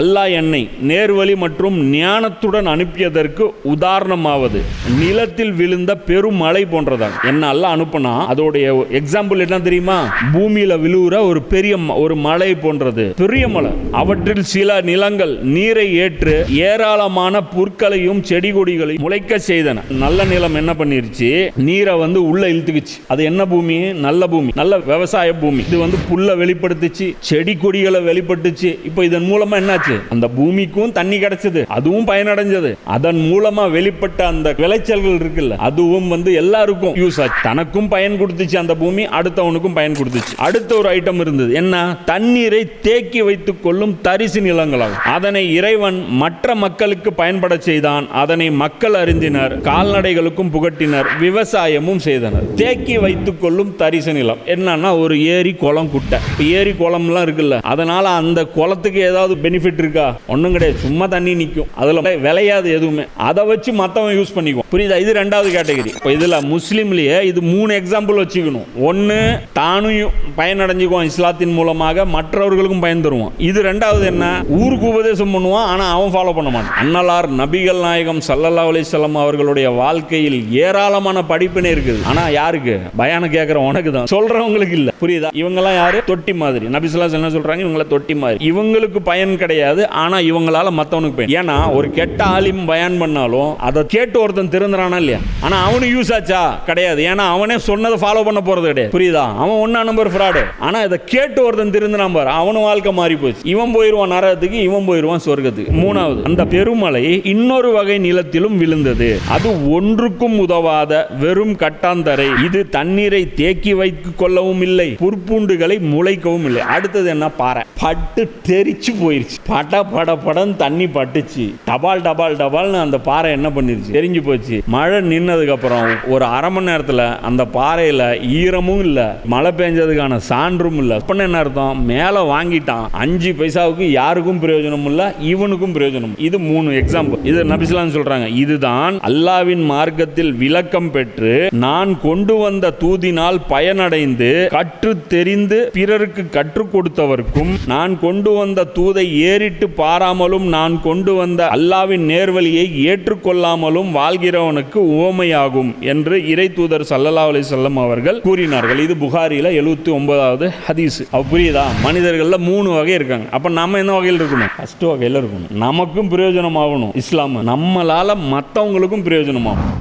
அல்லாஹ் என்னை நேர்வழி மற்றும் ஞானத்துடன் அனுப்பியதற்கு உதாரணமாவது நிலத்தில் விழுந்த பெரும் மழை போன்றதான். என்ன அல்லாஹ் அனுப்புனா அதோடைய எக்ஸாம்பிள் என்ன தெரியுமா? பூமியில விழுவுற ஒரு பெரிய ஒரு மழை போன்றது, பெரிய மழை. அவற்றில் சில நிலங்கள் நீரை ஏற்று ஏராளமான புற்களையும் செடி கொடிகளையும் முளைக்க செய்தன. நல்ல நிலம் என்ன பண்ணிருச்சு? நீரை உள்ள இழுத்துக்குச்சு. அது என்ன பூமி? நல்ல பூமி, நல்ல விவசாய பூமி. இது புல்ல வெளிப்படுத்துச்சு, செடி கொடிகளை வெளிப்பட்டுச்சு. இப்போ இதன் மூலமா என்னாச்சு? அந்த பூமிக்கும் தண்ணி கிடைச்சது, அதுவும் பயனடைஞ்சது. அதன் மூலமா வெளிப்பட்ட அந்த விளைச்சல்கள் இருக்குல்ல, அதுவும் எல்லாருக்கும் யூஸ் ஆச்சு. தனக்கும் பயன் கொடுத்துச்சு அந்த பூமி, அடுத்தவனுக்கும் பயன் கொடுத்துச்சு. அடுத்த ஒரு ஐட்டம் இருந்தது, என்ன? தண்ணீரை தேக்கி வைத்துக் கொள்ளும் தரிசு நிலங்களாகும். அதனை இறைவன் மற்ற மக்களுக்கு பயன்பட செய்தான். அதனை மக்கள் அறிந்தினர், கால்நடைகளுக்கும் புகட்டினர், விவசாயமும் செய்தனர். தேக்கி வைத்துக் கொள்ளும் தரிசு நிலம் என்னன்னா ஒரு ஏரி, குளம், குட்டை. ஏரி குளம்லாம் இருக்குல்ல, அதனால அந்த குளத்துக்கு ஏதாவது பெனிஃபிட் இருக்கா? ஒன்றும் கிடையாது, சும்மா தண்ணி நிற்கும், அதில் விளையாது எதுவுமே. அதை வச்சு மற்றவன் யூஸ் பண்ணிக்குவோம். புரியுதா? இது ரெண்டாவது கேட்டகரி. இப்போ இதில் முஸ்லீம்லேயே இது 3 எக்ஸாம்பிள் வச்சுக்கணும். ஒன்று, தானும் பயனடைஞ்சுக்குவான் இஸ்லாத்தின் மூலமாக, மற்றவர்களுக்கும் பயன் தருவான். இது ரெண்டாவது என்ன? ஊருக்கு உபதேசம் பண்ணுவான், ஆனால் அவன் ஃபாலோ பண்ண மாட்டான். அன்னலார் நபிகள் நாயகம் ஸல்லல்லாஹு அலைஹி வஸல்லம் அவர்களுடைய வாழ்க்கையில் ஏராளமான படிப்பினை இருக்குது. ஆனால் யாருக்கு? பயானை கேட்குற உனக்கு தான், சொல்றவங்களுக்கு இல்லை. புரியுதா? இவங்கெல்லாம் யாரு? தொட்டி மாதிரி. நபி ஸல்லல்லாஹு அலைஹி வஸல்லம் என்ன சொல்றாங்க? இவங்களை தொட்டி மாதிரி. இவங்களுக்கு பயன் கிடையாது, ஆனா இவங்களால மற்றவனுக்கு பயன். ஏன்னா ஒரு கெட்ட ஆலிம் பயான் பண்ணாலும் அதை கேட்டு ஒருத்தன் திருந்துறானா இல்லையா? ஆனா அவனுக்கு யூஸ் ஆச்சா? கிடையாது. ஏன்னா அவனே சொன்னதை ஃபாலோ பண்ண போறது கிடையாது. புரியுதா? அவன் 1 நம்பர் ஃப்ராடு. ஆனா இதை கேட்டு ஒருத்தன் திருந்தினா பாரு, அவனும் வாழ்க்கை மாறி போச்சு. இவன் போயிருவான் நரகத்துக்கு, இவன் போயிருவான் சொர்க்கத்துக்கு. 3வது, அந்த பெருமழை இன்னொரு வகை நிலத்திலும் விழுந்தது. அது ஒன்றுக்கும் உதவாத வெறும் கட்டாந்தரை. இது தண்ணீரை தேக்கி வைத்துக் கொள்ளவும் இல்லை, புற்பூண்டுகளை முளைக்கவும் இல்லை. அடுத்தது என்ன? பாறை. பட்டு தெரிச்சு போயிருச்சு. பட பட படம் தண்ணி பட்டுச்சு. டபால் டபால் டபால்னு அந்த பாறை என்ன பண்ணிருச்சு? தெரிஞ்சு போச்சு. மழை நின்னதுக்கு அப்புறம் ஒரு அரை மணி நேரத்தில் அந்த பாறையில ஈரமும் இல்ல, மழை பெஞ்சதுக்கான சான்றும் இல்ல. அப்ப என்ன அர்த்தம்? மேல வாங்கிட்டான், 5 பைசாவுக்கு யாருக்கும் பிரயோஜனம் இல்ல, இவனுக்கும் பிரயோஜனம். இது 3 எக்ஸாம்பிள். இது நபி ஸல்லல்லாஹு அலைஹி வஸல்லம் சொல்றாங்க. இதுதான் அல்லாஹ்வின் மார்க்கத்தில் விளக்கம் பெற்று நான் கொண்டு வந்த தூதினால் பயனடைந்து கற்று தெரிந்து பிறருக்கு கற்றுக் கொடுத்தவர்க்கும், நான் கொண்டு வந்த தூதை ஏறிட்டு பாராமலும் நான் கொண்டு வந்த அல்லாஹ்வின் நேர்வழியை ஏற்றுக்கொள்ளாமலும் வாழ்கிறவனுக்கு உவமையாகும் என்று இறை தூதர் ஸல்லல்லாஹு அலைஹி வஸல்லம் அவர்கள் கூறினார்கள். இது புகாரில 79வது ஹதீஸ். புரியுதா? மனிதர்கள்ல 3 வகை இருக்காங்க. அப்ப நம்ம என்ன வகையில் இருக்கணும்? ஃபர்ஸ்ட் வகையில் இருக்கணும். நமக்கும் பிரயோஜனமாகணும் இஸ்லாம், நம்மளால மற்றவங்களுக்கும் பிரயோஜனமாகும்.